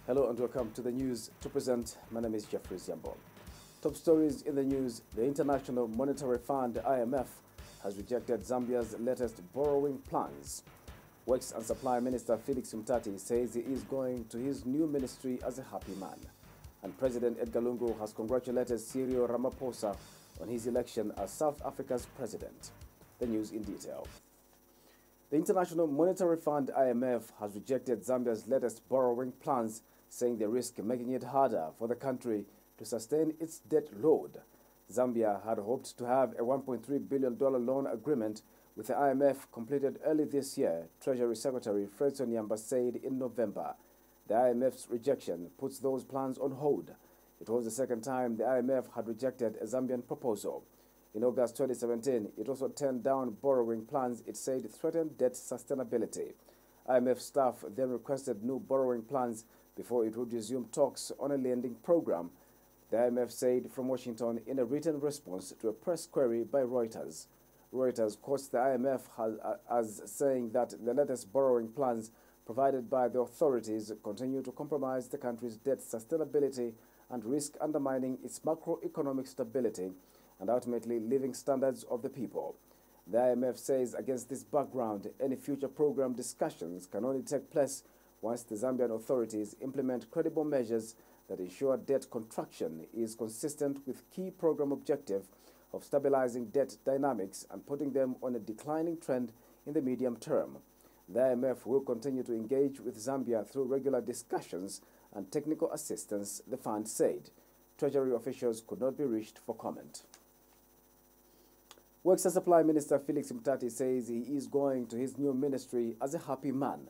Hello and welcome to the news. To present, my name is Jeffrey Ziambon. Top stories in the news: the International Monetary Fund (IMF) has rejected Zambia's latest borrowing plans. Works and Supply Minister Felix Mtati says he is going to his new ministry as a happy man. And President Edgar Lungu has congratulated Cyril Ramaphosa on his election as South Africa's president. The news in detail. The International Monetary Fund (IMF) has rejected Zambia's latest borrowing plans, saying they risk making it harder for the country to sustain its debt load. Zambia had hoped to have a $1.3 billion loan agreement with the IMF completed early this year, Treasury Secretary Fredson Nyamba said in November. The IMF's rejection puts those plans on hold. It was the second time the IMF had rejected a Zambian proposal. In August 2017, it also turned down borrowing plans it said threatened debt sustainability. IMF staff then requested new borrowing plans before it would resume talks on a lending program, the IMF said from Washington in a written response to a press query by Reuters. Reuters quotes the IMF as saying that the latest borrowing plans provided by the authorities continue to compromise the country's debt sustainability and risk undermining its macroeconomic stability and ultimately living standards of the people. The IMF says against this background, any future program discussions can only take place once the Zambian authorities implement credible measures that ensure debt contraction is consistent with key program objective of stabilizing debt dynamics and putting them on a declining trend in the medium term. The IMF will continue to engage with Zambia through regular discussions and technical assistance, the fund said. Treasury officials could not be reached for comment. Works and Supply Minister Felix Mtati says he is going to his new ministry as a happy man.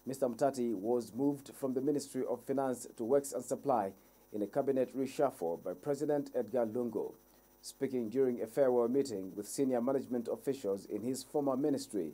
Mr. Mtati was moved from the Ministry of Finance to Works and Supply in a cabinet reshuffle by President Edgar Lungu. Speaking during a farewell meeting with senior management officials in his former ministry,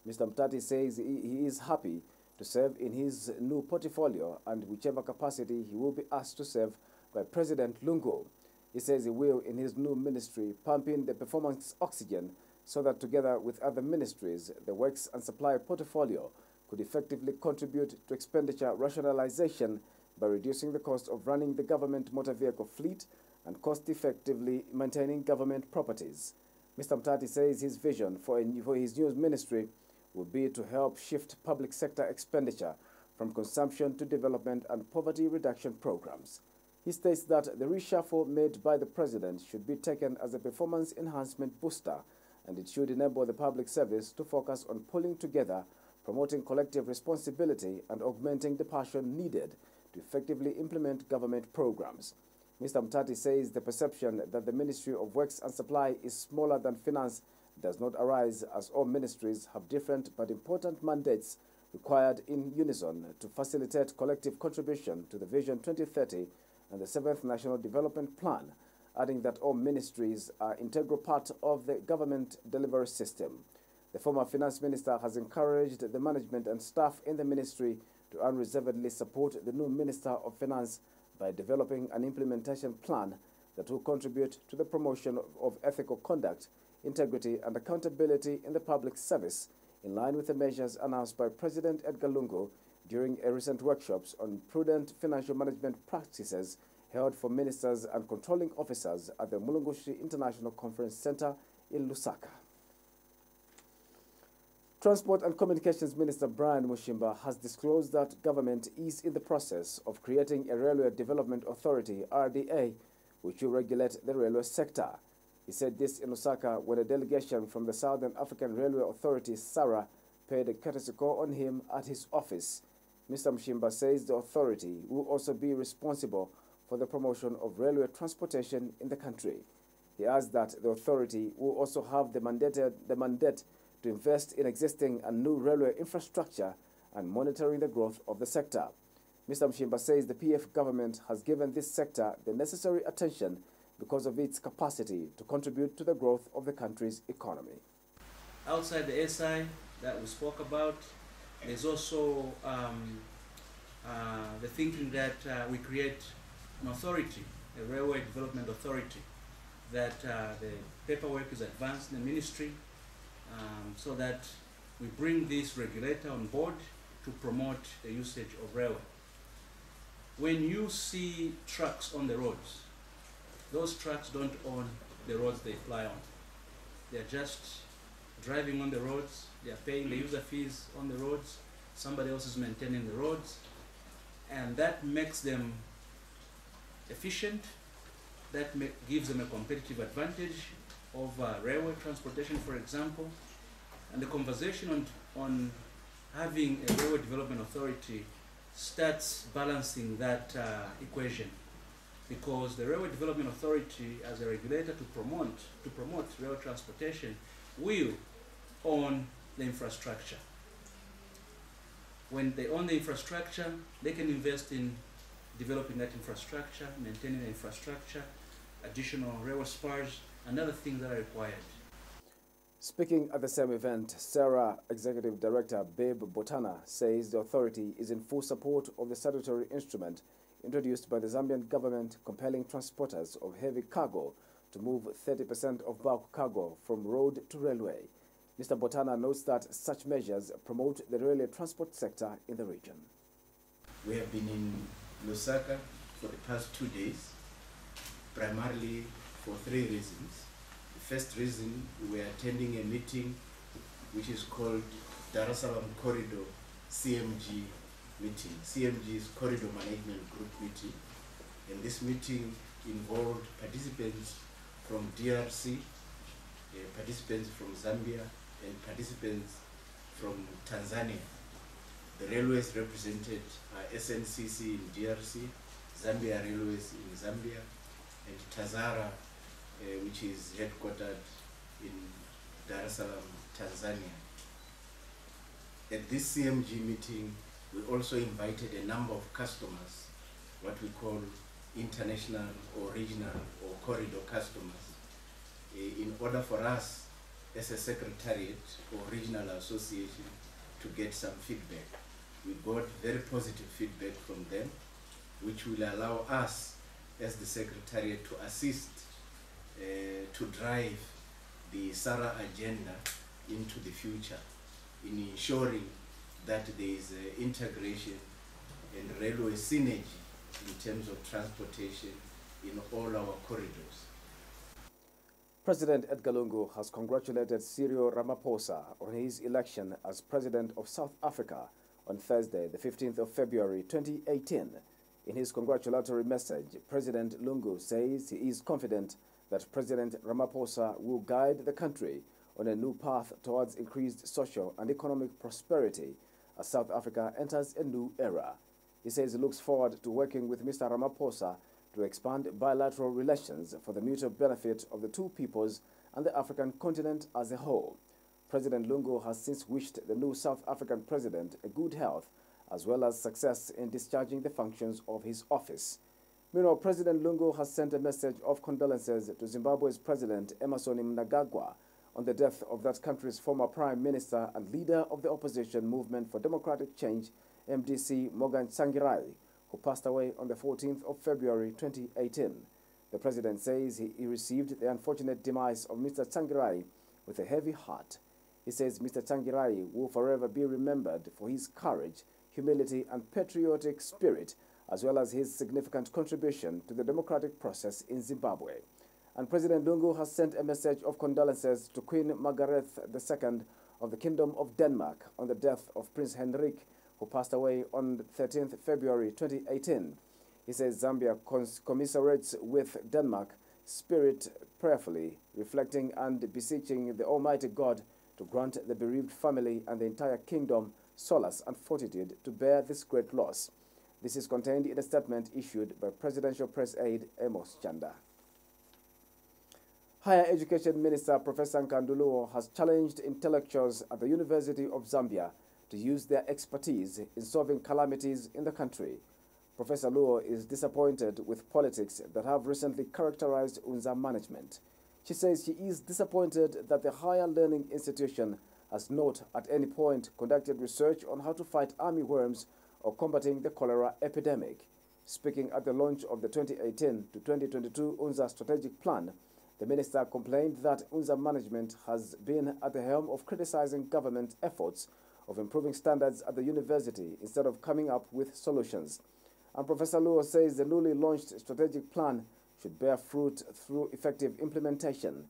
Mr. Mtati says he is happy to serve in his new portfolio and whichever capacity he will be asked to serve by President Lungu. He says he will, in his new ministry, pump in the performance oxygen so that together with other ministries, the Works and Supply portfolio could effectively contribute to expenditure rationalization by reducing the cost of running the government motor vehicle fleet and cost-effectively maintaining government properties. Mr. Mtati says his vision for his new ministry would be to help shift public sector expenditure from consumption to development and poverty reduction programs. He states that the reshuffle made by the president should be taken as a performance enhancement booster, and it should enable the public service to focus on pulling together, promoting collective responsibility and augmenting the passion needed to effectively implement government programs. Mr. Mtati says the perception that the Ministry of Works and Supply is smaller than Finance does not arise, as all ministries have different but important mandates required in unison to facilitate collective contribution to the Vision 2030 and the 7th National Development Plan, adding that all ministries are integral part of the government delivery system. The former finance minister has encouraged the management and staff in the ministry to unreservedly support the new Minister of Finance by developing an implementation plan that will contribute to the promotion of ethical conduct, integrity and accountability in the public service, in line with the measures announced by President Edgar Lungu during a recent workshops on prudent financial management practices held for ministers and controlling officers at the Mulungushi International Conference Center in Lusaka. Transport and Communications Minister Brian Mushimba has disclosed that government is in the process of creating a Railway Development Authority, RDA, which will regulate the railway sector. He said this in Lusaka when a delegation from the Southern African Railway Authority, SARA, paid a courtesy call on him at his office. Mr. Mushimba says the authority will also be responsible for the promotion of railway transportation in the country. He adds that the authority will also have the mandate to invest in existing and new railway infrastructure and monitoring the growth of the sector. Mr. Mushimba says the PF government has given this sector the necessary attention because of its capacity to contribute to the growth of the country's economy. Outside the SI that we spoke about, there's also the thinking that we create an authority, a Railway Development Authority, that the paperwork is advanced in the ministry, so that we bring this regulator on board to promote the usage of railway. when you see trucks on the roads, those trucks don't own the roads they fly on. They're just driving on the roads, they're paying the user fees on the roads, somebody else is maintaining the roads, and that makes them efficient, that gives them a competitive advantage over railway transportation, for example. And the conversation on having a railway development authority starts balancing that equation, because the Railway Development Authority, as a regulator to promote rail transportation, will own the infrastructure. When they own the infrastructure, they can invest in developing that infrastructure, maintaining the infrastructure, additional railway spurs, and other things that are required. Speaking at the same event, SERA Executive Director Babe Botana says the authority is in full support of the statutory instrument introduced by the Zambian government compelling transporters of heavy cargo to move 30% of bulk cargo from road to railway. Mr. Botana notes that such measures promote the railway transport sector in the region. We have been in Lusaka for the past 2 days, primarily for 3 reasons. The first reason, we are attending a meeting which is called Dar es Salaam Corridor CMG meeting. CMG is Corridor Management Group meeting, and this meeting involved participants from DRC, participants from Zambia, and participants from Tanzania. The railways represented are SNCC in DRC, Zambia Railways in Zambia, and Tazara, which is headquartered in Dar es Salaam, Tanzania. At this CMG meeting, we also invited a number of customers, what we call international or regional or corridor customers, in order for us as a secretariat or regional association to get some feedback. We got very positive feedback from them, which will allow us as the secretariat to assist to drive the SARA agenda into the future in ensuring that there is integration and railway synergy in terms of transportation in all our corridors. President Edgar Lungu has congratulated Cyril Ramaphosa on his election as President of South Africa on Thursday, the 15th of February 2018. In his congratulatory message, President Lungu says he is confident that President Ramaphosa will guide the country on a new path towards increased social and economic prosperity as South Africa enters a new era. He says he looks forward to working with Mr. Ramaphosa to expand bilateral relations for the mutual benefit of the two peoples and the African continent as a whole. President Lungu has since wished the new South African president a good health as well as success in discharging the functions of his office. Meanwhile, President Lungu has sent a message of condolences to Zimbabwe's President Emmerson Mnangagwa on the death of that country's former Prime Minister and leader of the opposition Movement for Democratic Change, MDC Morgan Tsvangirai, who passed away on the 14th of February 2018. The president says he received the unfortunate demise of Mr. Tsvangirai with a heavy heart. He says Mr. Tsvangirai will forever be remembered for his courage, humility and patriotic spirit, as well as his significant contribution to the democratic process in Zimbabwe. And President Lungu has sent a message of condolences to Queen Margaret II of the Kingdom of Denmark on the death of Prince Henrik, who passed away on 13th February 2018. He says Zambia commiserates with Denmark, spirit prayerfully, reflecting and beseeching the Almighty God to grant the bereaved family and the entire kingdom solace and fortitude to bear this great loss. This is contained in a statement issued by Presidential Press Aide Amos Chanda. Higher Education Minister Professor Nkanduluo has challenged intellectuals at the University of Zambia to use their expertise in solving calamities in the country. Professor Luo is disappointed with politics that have recently characterized UNZA management. She says she is disappointed that the higher learning institution has not at any point conducted research on how to fight armyworms or combating the cholera epidemic. Speaking at the launch of the 2018 to 2022 UNZA strategic plan, the minister complained that UNZA management has been at the helm of criticizing government efforts of improving standards at the university instead of coming up with solutions. And Professor Luo says the newly launched strategic plan should bear fruit through effective implementation.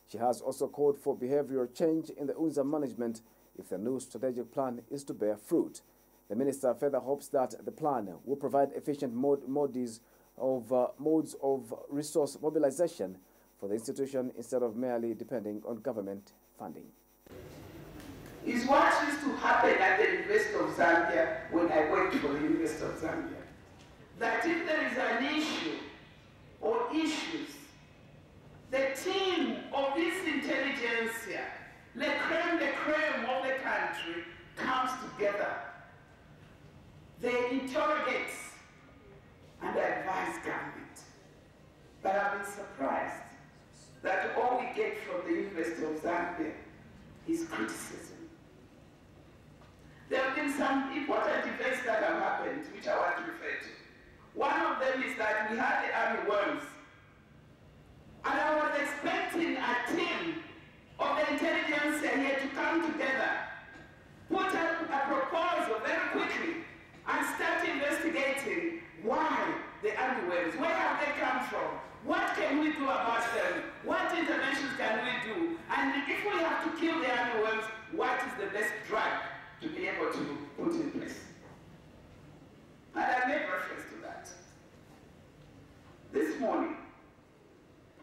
She has also called for behavioral change in the UNZA management if the new strategic plan is to bear fruit. The minister further hopes that the plan will provide efficient modes of resource mobilization for the institution instead of merely depending on government funding. Is what used to happen at the University of Zambia when I worked for the University of Zambia. That if there is an issue or issues, the team of this intelligentsia, the creme of the country, comes together. They interrogate and advise government. But I've been surprised that all we get from the University of Zambia is criticism. There have been some important events that have happened, which I want to refer to. One of them is that we had the army worms. And I was expecting a team of the intelligence here to come together, put up a proposal very quickly, and start investigating why the army worms, where have they come from? What can we do about them? What interventions can we do? And if we have to kill the army worms, what is the best drug to be able to put in place? And I made reference to that. This morning,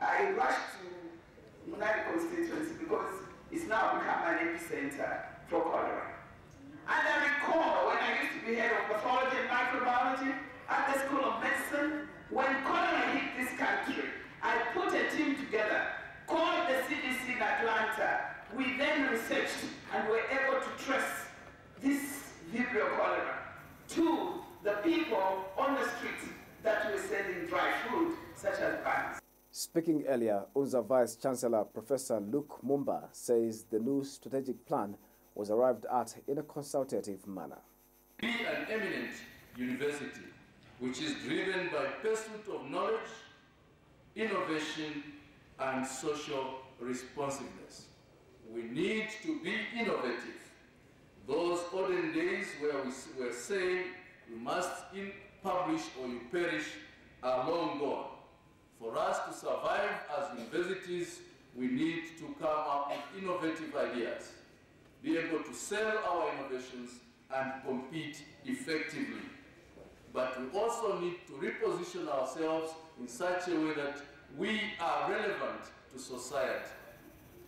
I rushed to Munari constituency because it's now become an epicenter for cholera. And I recall when I used to be head of pathology and microbiology at the School of Medicine, when cholera hit this country, I put a team together, called the CDC in Atlanta. We then researched and were able to trace this Vibrio cholera to the people on the streets that were selling dry food, such as buns. Speaking earlier, UNZA Vice Chancellor Professor Luke Mumba says the new strategic plan was arrived at in a consultative manner. Be an eminent university which is driven by pursuit of knowledge, innovation, and social responsiveness. We need to be innovative. Those olden days where we were saying you must publish or you perish are long gone. For us to survive as universities, we need to come up with innovative ideas, be able to sell our innovations and compete effectively. But we also need to reposition ourselves in such a way that we are relevant to society.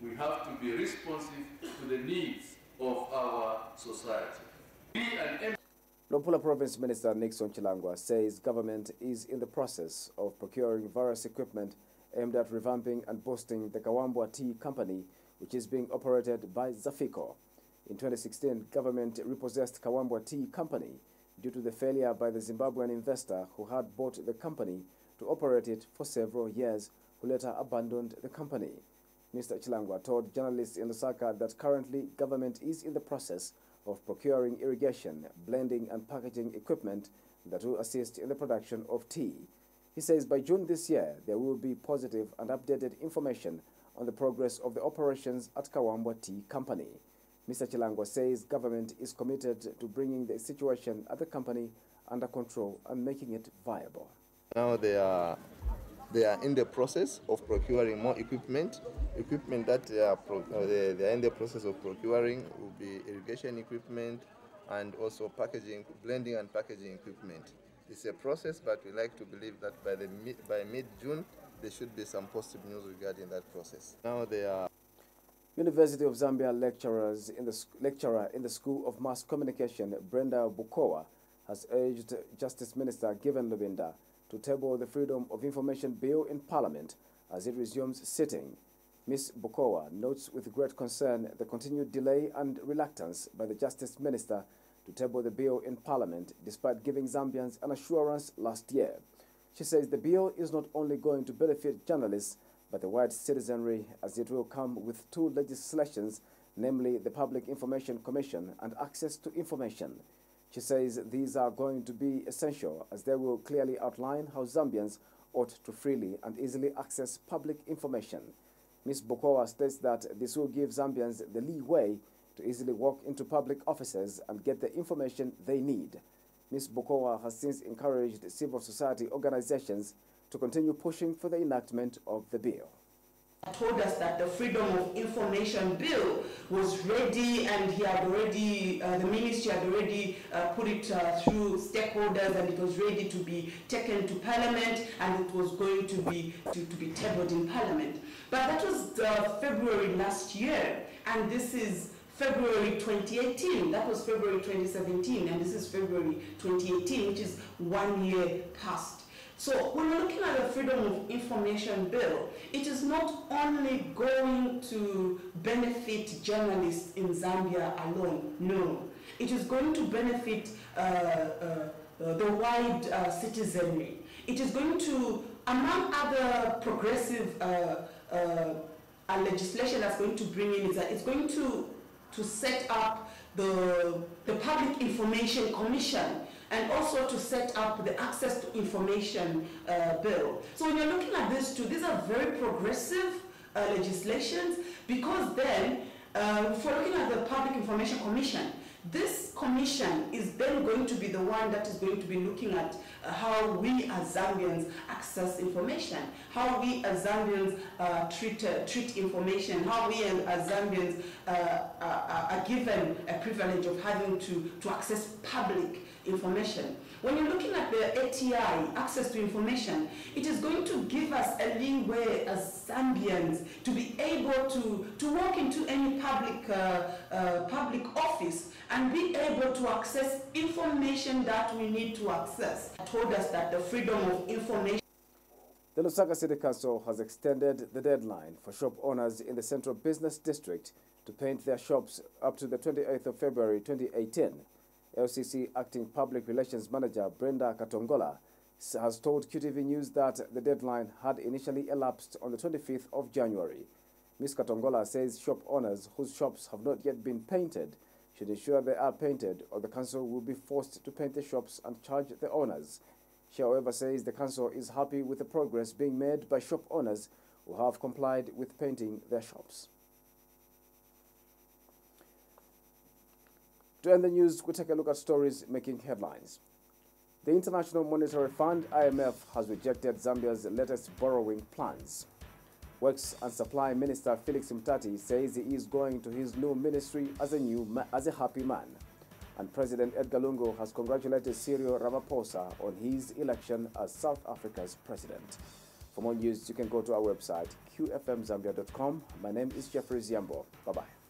We have to be responsive to the needs of our society. Lumpula Province Minister Nixon Chilangwa says government is in the process of procuring various equipment aimed at revamping and boosting the Kawambwa Tea Company, which is being operated by Zafico. In 2016, government repossessed Kawambwa Tea Company due to the failure by the Zimbabwean investor who had bought the company to operate it for several years, who later abandoned the company. Mr. Chilangwa told journalists in Lusaka that currently government is in the process of procuring irrigation, blending and packaging equipment that will assist in the production of tea. He says by June this year, there will be positive and updated information on the progress of the operations at Kawambwa Tea Company. Mr. Chilangwa says government is committed to bringing the situation at the company under control and making it viable. Now they are in the process of procuring more equipment. Equipment that they are in the process of procuring will be irrigation equipment and also packaging, blending and packaging equipment. It's a process, but we like to believe that by mid-June there should be some positive news regarding that process. Now they are. University of Zambia lecturer in the School of Mass Communication, Brenda Bukowa, has urged Justice Minister Given Lubinda to table the Freedom of Information Bill in Parliament as it resumes sitting. Ms. Bukowa notes with great concern the continued delay and reluctance by the Justice Minister to table the bill in Parliament, despite giving Zambians an assurance last year. She says the bill is not only going to benefit journalists, but the white citizenry, as it will come with two legislations, namely the Public Information Commission and Access to Information. She says these are going to be essential as they will clearly outline how Zambians ought to freely and easily access public information. Ms. Bukowa states that this will give Zambians the leeway to easily walk into public offices and get the information they need. Ms. Bokowa has since encouraged civil society organizations to continue pushing for the enactment of the bill. Told us that the Freedom of Information Bill was ready, and he had already, the ministry had already put it through stakeholders, and it was ready to be taken to Parliament, and it was going to be tabled in Parliament. But that was February last year, and this is February 2018. That was February 2017, and this is February 2018, which is 1 year past. So when we're looking at the Freedom of Information Bill, it is not only going to benefit journalists in Zambia alone, no. It is going to benefit the wide citizenry. It is going to, among other progressive legislation that's going to bring in, is that it's going to set up the Public Information Commission, and also to set up the Access to Information Bill. So when you're looking at these two, these are very progressive legislations, because then, if we're looking at the Public Information Commission, this commission is then going to be the one that is going to be looking at how we as Zambians access information, how we as Zambians treat information, how we as Zambians are given a privilege of having to access public information. When you're looking at the ATI, access to information, it is going to give us a leeway as Zambians to be able to walk into any public office and be able to access information that we need to access. It told us that the freedom of information. The Lusaka City Council has extended the deadline for shop owners in the Central Business District to paint their shops up to the 28th of February 2018. LCC Acting Public Relations Manager Brenda Katongola has told QTV News that the deadline had initially elapsed on the 25th of January. Ms. Katongola says shop owners whose shops have not yet been painted should ensure they are painted, or the council will be forced to paint the shops and charge the owners. She, however, says the council is happy with the progress being made by shop owners who have complied with painting their shops. To end the news, we take a look at stories making headlines. The International Monetary Fund, IMF, has rejected Zambia's latest borrowing plans. Works and Supply Minister Felix Mtati says he is going to his new ministry as a happy man. And President Edgar Lungu has congratulated Cyril Ramaphosa on his election as South Africa's president. For more news, you can go to our website, qfmzambia.com. My name is Jeffrey Ziambo. Bye-bye.